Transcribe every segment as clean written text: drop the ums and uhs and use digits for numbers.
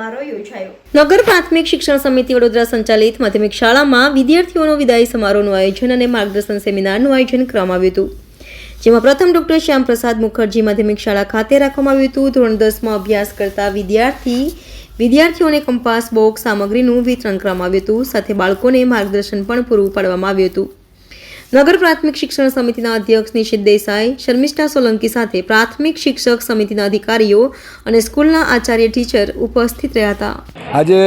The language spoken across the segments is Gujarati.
સમારોહ યોજાયો। નગર પ્રાથમિક શિક્ષણ સમિતિ વડોદરા સંચાલિત માધ્યમિક શાળામાં વિદ્યાર્થીઓનો વિદાય સમારોહનું આયોજન અને માર્ગદર્શન સેમિનારનું આયોજન કરવામાં આવ્યું હતું, જેમાં પ્રથમ ડોક્ટર શ્યામપ્રસાદ મુખર્જી માધ્યમિક શાળા ખાતે રાખવામાં આવ્યું હતું। ધોરણ 10માં અભ્યાસ કરતા વિદ્યાર્થીઓને કંપાસ બોક્સ સામગ્રીનું વિતરણ કરવામાં આવ્યું હતું, સાથે બાળકોને માર્ગદર્શન પણ પૂરું પાડવામાં આવ્યું હતું। નગર પ્રાથમિક શિક્ષણ સમિતિના અધ્યક્ષ નિશિત દેસાઈ, શર્મિષ્ઠા સોલંકી સાથે પ્રાથમિક શિક્ષક સમિતિના અધિકારીઓ અને સ્કૂલના આચાર્ય ટીચર ઉપસ્થિત રહ્યા હતા। આજે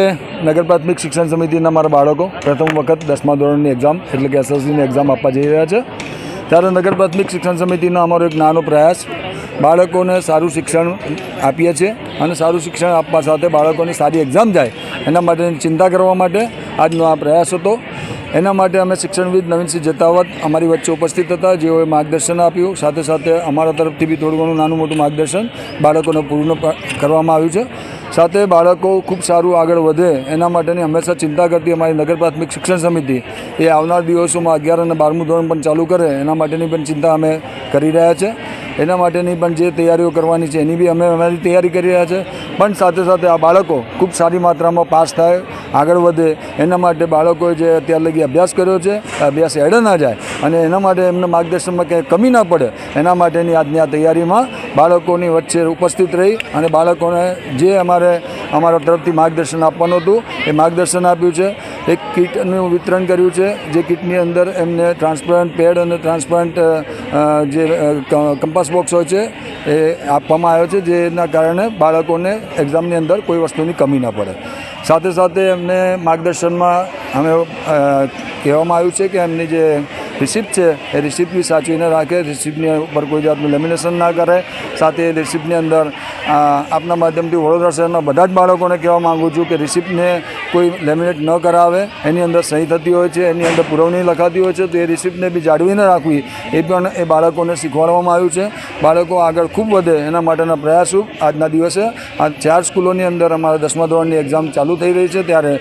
નગર પ્રાથમિક શિક્ષણ સમિતિના મારા બાળકો પ્રથમ વખત 10મા ધોરણની એક્ઝામ એટલે કે એસએસસીની એક્ઝામ આપવા જઈ રહ્યા છે, ત્યારે નગર પ્રાથમિક શિક્ષણ સમિતિનો અમારો એક નાનો પ્રયાસ બાળકોને સારું શિક્ષણ આપીએ છીએ અને સારું શિક્ષણ આપવા સાથે બાળકોની સારી એક્ઝામ જાય એના માટેની ચિંતા કરવા માટે આજનો આ પ્રયાસ હતો। એના માટે અમે શિક્ષણવિદ નવીનસિંહ જતાવત અમારી વચ્ચે ઉપસ્થિત હતા, જેઓએ માર્ગદર્શન આપ્યું, સાથે સાથે અમારા તરફથી બી થોડું ઘણું નાનું મોટું માર્ગદર્શન બાળકોને પૂર્ણ કરવામાં આવ્યું છે। સાથે બાળકો ખૂબ સારું આગળ વધે એના માટેની હંમેશા ચિંતા કરતી અમારી નગર પ્રાથમિક શિક્ષણ સમિતિ એ આવનાર દિવસોમાં 11 અને 12મું ધોરણ પણ ચાલુ કરે એના માટેની પણ ચિંતા અમે કરી રહ્યા છે। એના માટેની પણ જે તૈયારીઓ કરવાની છે એની બી અમે અમારી તૈયારી કરી રહ્યા છે, પણ સાથે સાથે આ બાળકો ખૂબ સારી માત્રામાં પાસ થાય, આગળ વધે એના માટે બાળકોએ જે અત્યાર લગી અભ્યાસ કર્યો છે અભ્યાસ એડે ના જાય અને એના માટે એમને માર્ગદર્શનમાં ક્યાંય કમી ના પડે એના માટેની આજની આ તૈયારીમાં બાળકોની વચ્ચે ઉપસ્થિત રહી અને બાળકોને જે અમારા તરફથી માર્ગદર્શન આપવાનું હતું એ માર્ગદર્શન આપ્યું છે। એક કીટનું વિતરણ કર્યું છે, જે કીટની અંદર એમને ટ્રાન્સપરન્ટ પેડ અને ટ્રાન્સપરન્ટ જે કંપાસ બોક્સ હોય છે એ આપવામાં આવ્યો છે, જેના કારણે બાળકોને એક્ઝામની અંદર કોઈ વસ્તુની કમી ના પડે। સાથે સાથે એમને માર્ગદર્શનમાં અમે કહેવામાં આવ્યું છે કે એમની જે રિસિપ્ટ છે એ રિસિપ્ટ બી સાચવીને રાખે, રિસિપ્ટની ઉપર કોઈ જાતનું લેમિનેશન ના કરે। સાથે રિસિપ્ટની અંદર આપના માધ્યમથી વડોદરા શહેરના બધા જ બાળકોને કહેવા માગું છું કે રિસિપ્ટને કોઈ લેમિનેટ ન કરાવે, એની અંદર સહી થતી હોય છે, એની અંદર પુરવણી લખાતી હોય છે, તો એ રિસિપ્ટને બી જાળવીને રાખવી એ પણ એ બાળકોને શીખવાડવામાં આવ્યું છે। બાળકો આગળ ખૂબ વધે એના માટેના પ્રયાસો આજના દિવસે આ 4 સ્કૂલોની અંદર અમારા 10મા ધોરણની એક્ઝામ ચાલુ થઈ રહી છે, ત્યારે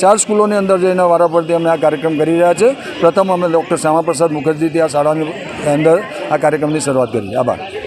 4 સ્કૂલોની અંદર જઈને વારાફરતી અમે આ કાર્યક્રમ કરી રહ્યા છે। પ્રથમ અમે ડૉક્ટર શ્યામાપ્રસાદ મુખર્જીથી આ શાળાની અંદર આ કાર્યક્રમની શરૂઆત કરી। આભાર।